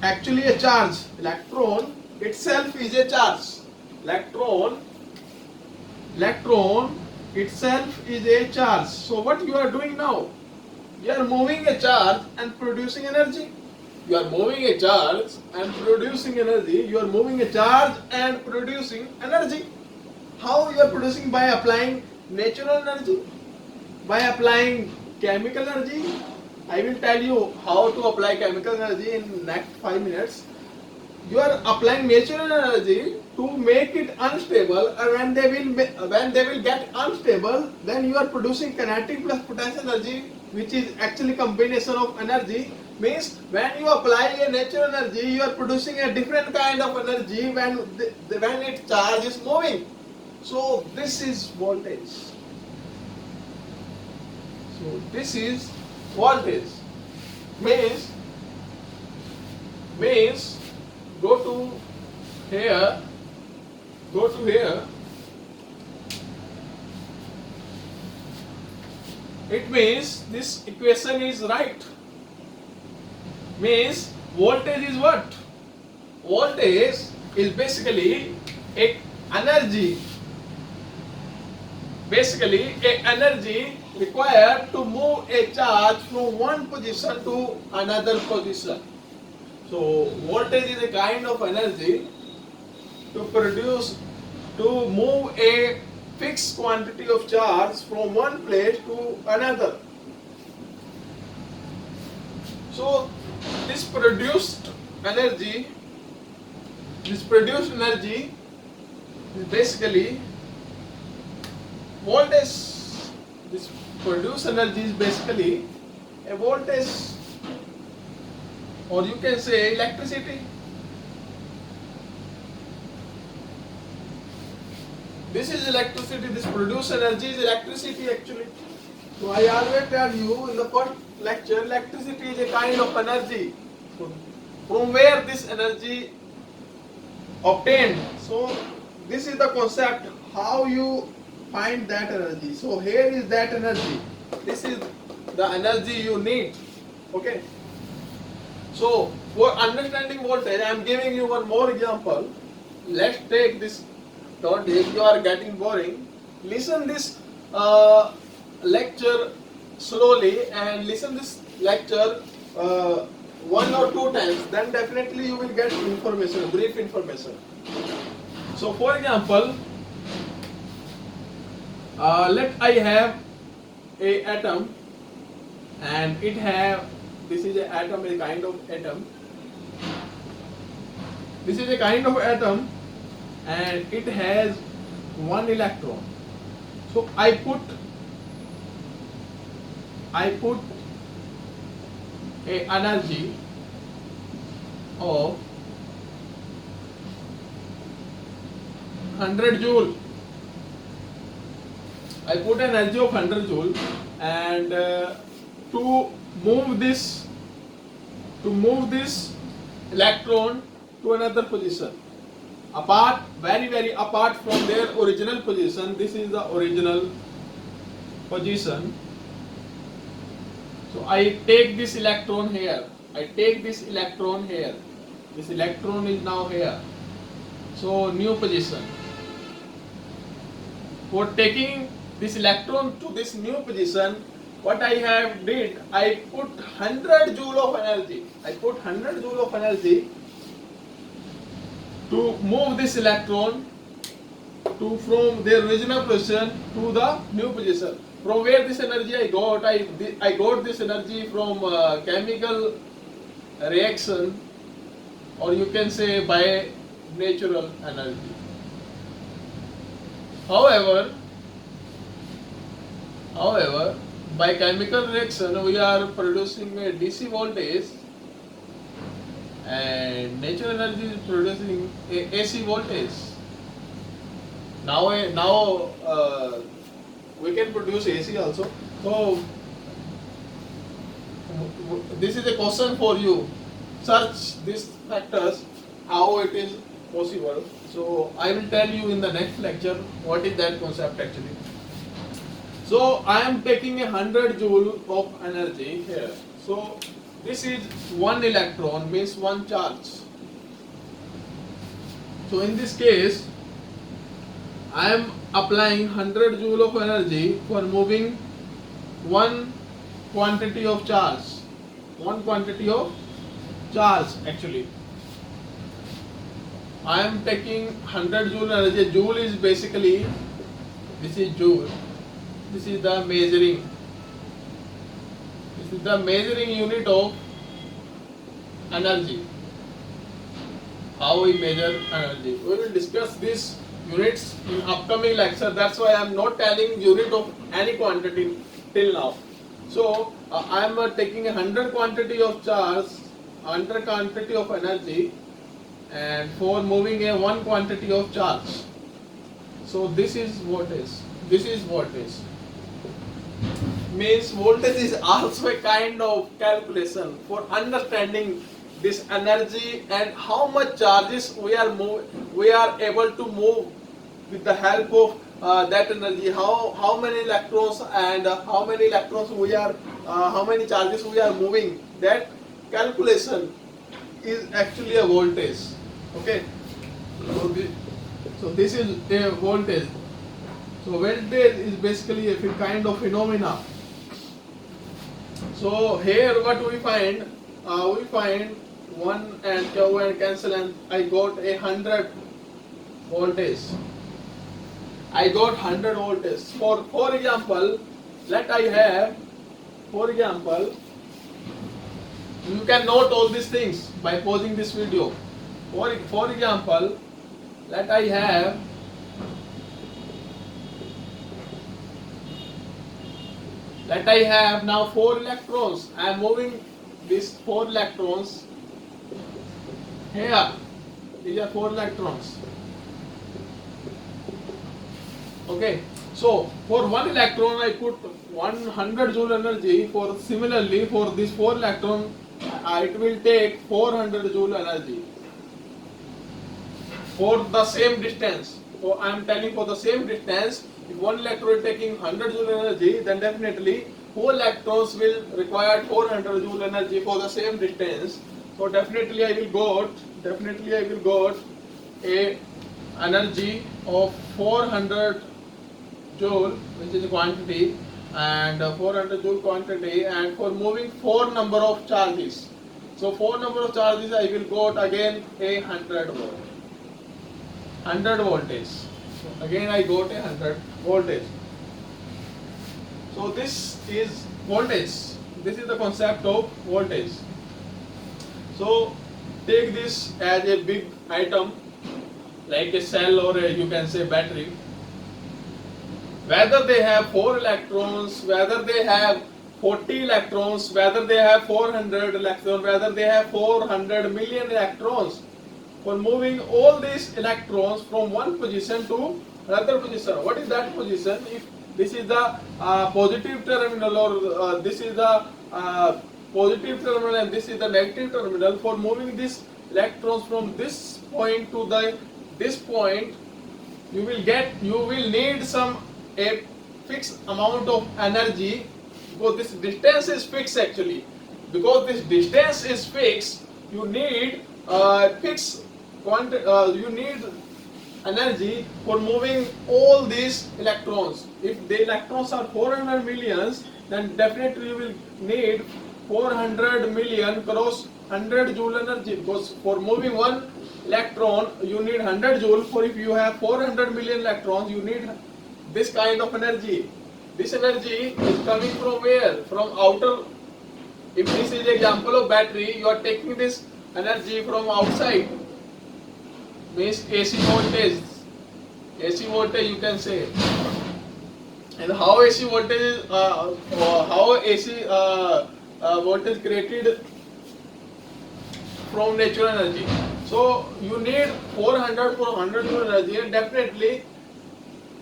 actually a charge. Electron itself is a charge. Electron itself is a charge. So what you are doing now? You are moving a charge and producing energy. You are moving a charge and producing energy. You are moving a charge and producing energy. How you are producing? By applying natural energy, by applying chemical energy. I will tell you how to apply chemical energy in next 5 minutes. You are applying natural energy to make it unstable, and when they will get unstable, then you are producing kinetic plus potential energy, which is actually combination of energy. Means when you apply a natural energy, you are producing a different kind of energy when its charge is moving. So this is voltage. So this is voltage. Means go to here. It means this equation is right. Means voltage is what? Voltage is basically a energy. Basically, a energy required to move a charge from one position to another position. So voltage is a kind of energy to move a fixed quantity of charge from one place to another. So this produced energy is basically voltage. This produced energy is basically a voltage, or you can say electricity. This is electricity. This produced energy is electricity actually. So I always tell you in the first lecture, electricity is a kind of energy. So from where this energy obtained? So this is the concept, how you find that energy. So here is that energy. This is the energy you need. Okay. So for understanding voltage, I am giving you one more example. Let's take this. Don't, if you are getting boring, listen this lecture slowly and listen this lecture 1 or 2 times. Then definitely you will get information, brief information. So for example, let I have a atom, and it have, this is a atom, a kind of atom. This is a kind of atom, and it has 1 electron. So I put a energy of 100 joule. I put an energy of 100 joule, and to move this electron to another position, apart, very apart from their original position. This is the original position. So I take this electron here. This electron is now here. So new position. For taking this electron to this new position, what I have did, I put 100 joule of energy. To move this electron from their original position to the new position. From where this energy I got? I got this energy from chemical reaction, or you can say by natural energy. However, by chemical reaction we are producing a DC voltage, and natural energy is producing a AC voltage. Now we can produce AC also. So this is a question for you. Search these factors, how it is possible. So I will tell you in the next lecture what is that concept actually. So I am taking 100 joule of energy here. So this is one electron, means one charge. So in this case, I am applying 100 joule of energy for moving one quantity of charge. One quantity of charge actually. I am taking 100 joule energy. Joule is basically, this is joule. This is the measuring. This is the measuring unit of energy. How we measure energy. We will discuss these units in upcoming lecture. That's why I am not telling unit of any quantity till now. So I am taking 100 quantity of charge, 100 quantity of energy, and for moving a one quantity of charge. So this is voltage. This is voltage. Means voltage is also a kind of calculation for understanding this energy and how much charges we are able to move with the help of that energy. How many electrons and how many electrons we are how many charges we are moving. That calculation is actually a voltage. Okay. So this is a voltage. So voltage is basically a kind of phenomena. So here what we find, we find 1 and 2 and cancel, and I got 100 voltage. I got 100 voltage. For example, let I have, for example, you can note all these things by pausing this video. For example, let I have now 4 electrons. I am moving these 4 electrons here. These are 4 electrons. Okay. So for one electron I put 100 joule energy. For similarly for this 4 electron it will take 400 joule energy for the same distance. So I am telling for the same distance, if one electron is taking 100 joule energy, then definitely 4 electrons will require 400 joule energy for the same distance. So definitely I will got a energy of 400 joule, which is a quantity, and 400 joule quantity, and for moving 4 number of charges. So 4 number of charges I will got again a 100 volt. 100 voltage. So again I got a 100 voltage. So this is voltage. This is the concept of voltage. So take this as a big item like a cell or you can say battery. Whether they have 4 electrons, whether they have 40 electrons, whether they have 400 electrons, whether they have 400 million electrons, for moving all these electrons from one position to another position. What is that position? If this is the positive terminal, or this is the positive terminal and this is the negative terminal, for moving these electrons from this point to this point, you will need a fixed amount of energy, because this distance is fixed actually. Because this distance is fixed, you need you need energy for moving all these electrons. If the electrons are 400 millions, then definitely you will need 400 million cross 100 joule energy, because for moving one electron you need 100 joule. For if you have 400 million electrons, you need this kind of energy. This energy is coming from where? From outer. If this is example of battery, you are taking this energy from outside. Means AC voltage. AC voltage you can say. And how AC voltage is, how AC voltage created from natural energy. So you need 400 for 100 joule energy, and definitely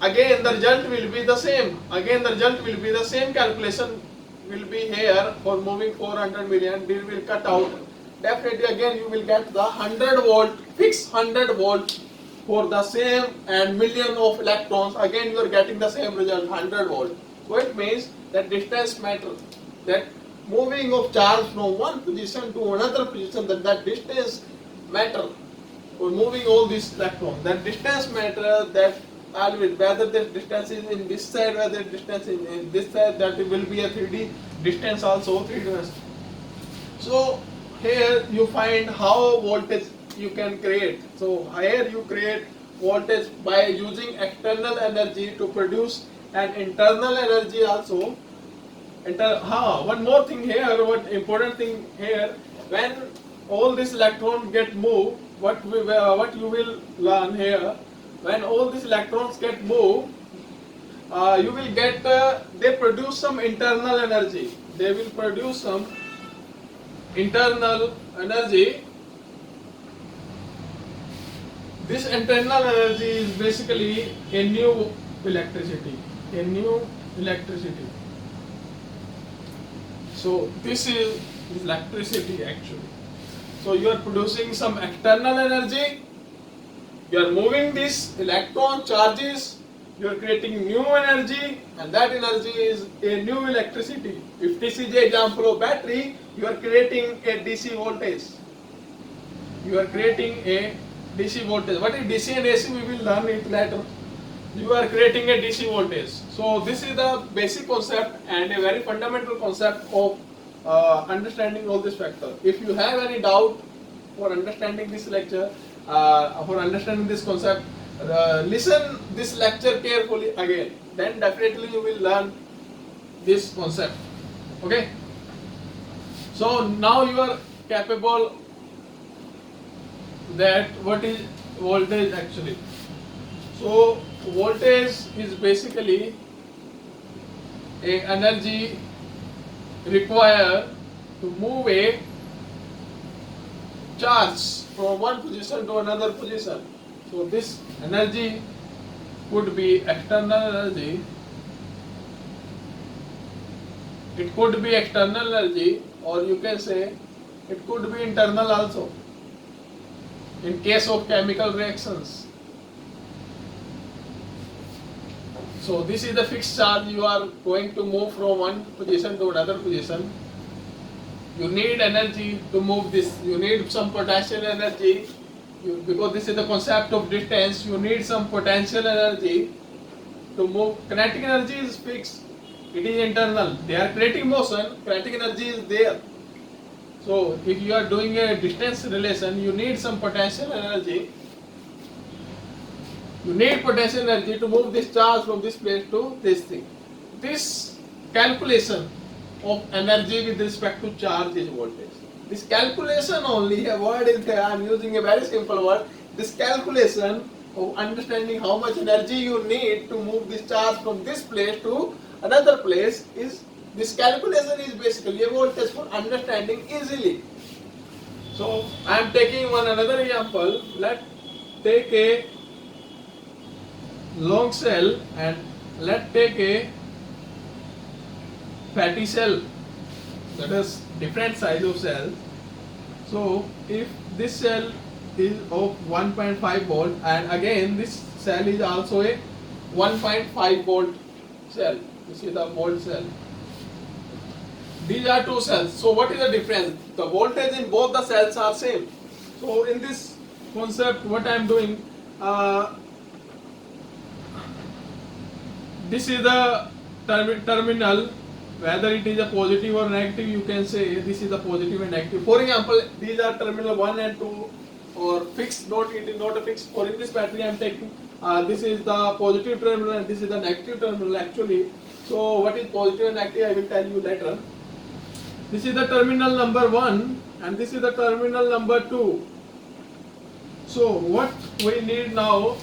again the result will be the same. Again the result will be the same. Calculation will be here for moving 400 million. This will cut out. Definitely again you will get the 100 volt, fixed 100 volt for the same and million of electrons. Again you are getting the same result, 100 volt. So it means that distance matters. That moving of charge from one position to another position, that distance matter. For moving all these electrons, that distance matter, that always, whether the distance is in this side, whether distance is in this side, that will be a 3D distance also, 3D. So here you find how voltage you can create. So here you create voltage by using external energy to produce an internal energy also. One more thing here, what important thing here, when all these electrons get moved, what you will learn here, when all these electrons get moved, you will get they produce some internal energy. They will produce some internal energy. This internal energy is basically a new electricity. A new electricity. So this is electricity actually. So you are producing some external energy. You are moving these electron charges. You are creating new energy, and that energy is a new electricity. If this is an example of battery, you are creating a DC voltage. You are creating a DC voltage. What is DC and AC? We will learn it later. You are creating a DC voltage. So this is the basic concept and a very fundamental concept of understanding all these factors. If you have any doubt for understanding this lecture, for understanding this concept, listen this lecture carefully again. Then definitely you will learn this concept. Okay. So now you are capable that what is voltage actually. So voltage is basically a energy required to move a charge from one position to another position. So this energy could be external energy. It could be external energy, or you can say it could be internal also. In case of chemical reactions. So this is the fixed charge. You are going to move from one position to another position. You need energy to move this. You need some potential energy. Because this is the concept of distance, you need some potential energy to move. Kinetic energy is fixed. It is internal. They are creating motion. Kinetic energy is there. So if you are doing a distance relation, you need some potential energy. You need potential energy to move this charge from this place to this thing. This calculation of energy with respect to charge is voltage. This calculation only, a word is there, I am using a very simple word. This calculation of understanding how much energy you need to move this charge from this place to another place is, this calculation is basically a voltage for understanding easily. So I am taking another example. Let's take a long cell and let's take a fatty cell. That is different size of cells. So if this cell is of 1.5 volt, and again this cell is also a 1.5 volt cell. This is the volt cell. These are two cells. So what is the difference? The voltage in both the cells are same. So in this concept, what I am doing, this is the terminal. Whether it is a positive or negative, you can say this is a positive and negative. For example, these are terminal 1 and 2 or fixed, it is not a fixed. For in this battery I am taking, this is the positive terminal and this is the negative terminal actually. So what is positive and negative I will tell you later. This is the terminal number 1 and this is the terminal number 2. So what we need now,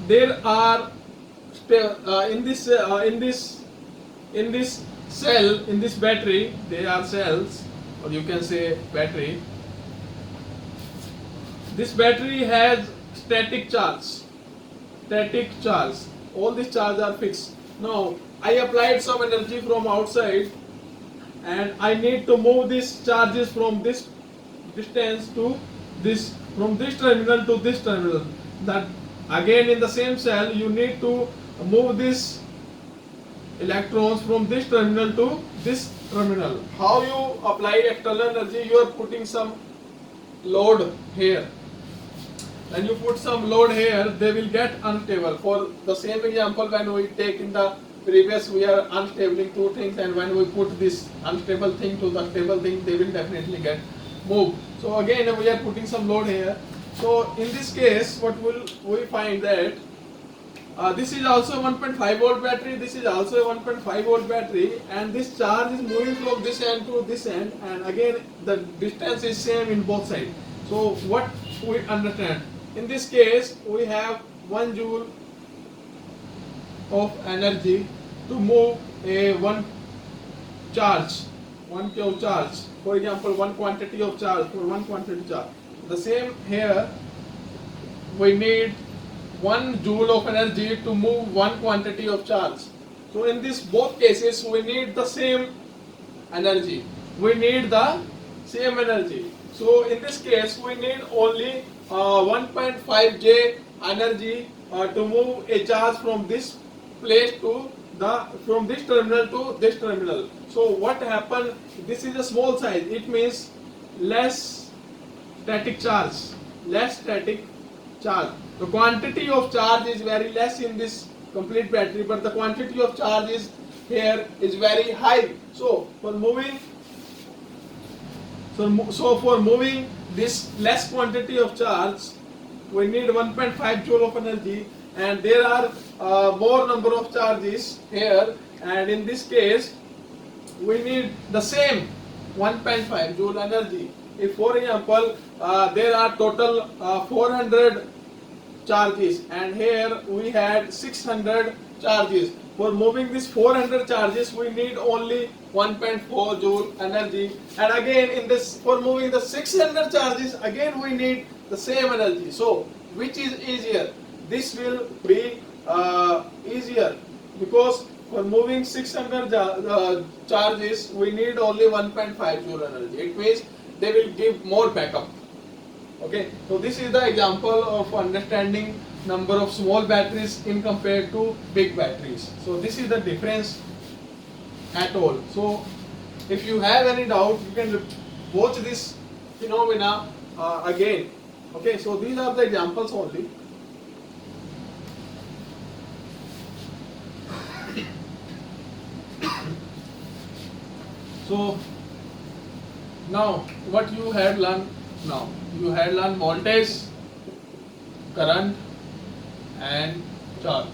there are in this cell, in this battery, they are cells, or you can say battery. This battery has static charge. Static charge. All these charges are fixed. Now I applied some energy from outside, and I need to move these charges from this distance to this, from this terminal to this terminal. That again in the same cell you need to move this electrons from this terminal to this terminal. How you apply external energy? You are putting some load here. When you put some load here, they will get unstable. For the same example, when we take in the previous, we are unstabling two things, and when we put this unstable thing to the stable thing, they will definitely get moved. So again, we are putting some load here. So in this case, what will we find that this is also a 1.5 volt battery, this is also a 1.5 volt battery, and this charge is moving from this end to this end, and again the distance is same in both sides. So what we understand, in this case we have 1 joule of energy to move a one charge, 1 kilo charge, for example one quantity of charge, for one quantity charge. The same here, we need 1 joule of energy to move one quantity of charge. So in this both cases we need the same energy. We need the same energy. So in this case we need only 1.5 J energy to move a charge from this place to from this terminal to this terminal. So what happened? This is a small size. It means less static charge. Less static charge. The quantity of charge is very less in this complete battery, but the quantity of charge is here is very high. So for moving, for moving this less quantity of charge, we need 1.5 joule of energy, and there are more number of charges here, and in this case we need the same 1.5 joule energy. If for example there are total 400 charges, and here we had 600 charges. For moving this 400 charges we need only 1.4 joule energy, and again in this, for moving the 600 charges, again we need the same energy. So which is easier? This will be easier, because for moving 600 charges we need only 1.5 joule energy. It means they will give more backup. Okay, so this is the example of understanding number of small batteries in compared to big batteries. So this is the difference at all. So if you have any doubt, you can watch this phenomena again. Okay, so these are the examples only. So now what you had learned now? You had learned voltage, current and charge.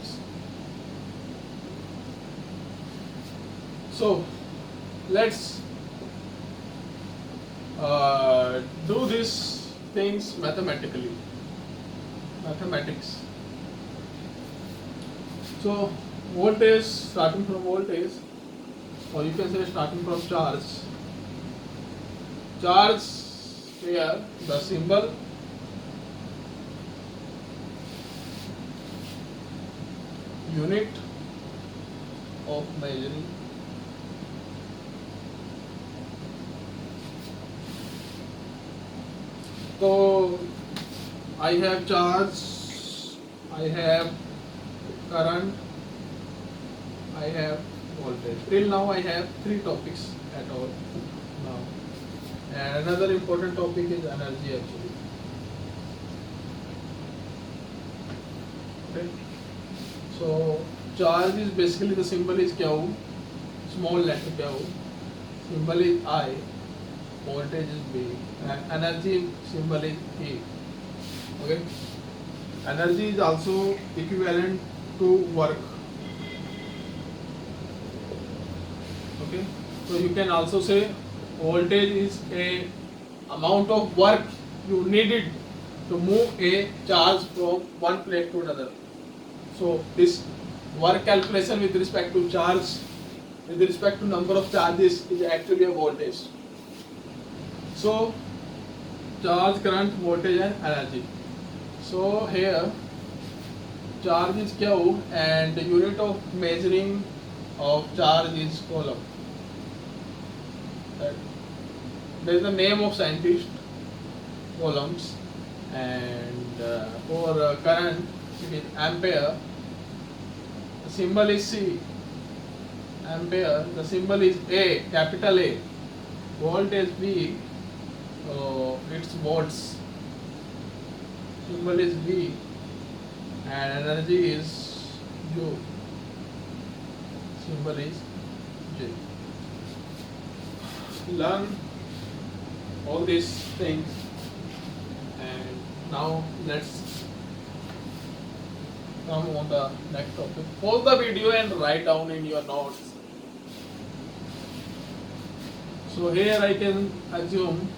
So let's do these things mathematically. Mathematics. So voltage, starting from voltage, or you can say starting from charge. Charge, here the symbol, unit of measuring, so I have charge, I have current, I have voltage. Till now I have 3 topics at all now. And another important topic is energy actually. Okay. So charge is basically, the symbol is Q, small letter Q, symbol is I, voltage is B, and energy symbol is E. Okay. Energy is also equivalent to work. Okay. So you can also say voltage is a amount of work you needed to move a charge from one place to another. So this work calculation with respect to charge, with respect to number of charges, is actually a voltage. So charge, current, voltage and energy. So here charge is Q and the unit of measuring of charge is coulomb. There is the name of scientist, coulombs, and for current it is ampere. The symbol is C. ampere, the symbol is A, capital A. Voltage V, it's volts. Symbol is V, and energy is U. Symbol is J. Learn all these things, and now let's come on the next topic. Pause the video and write down in your notes. So here I can assume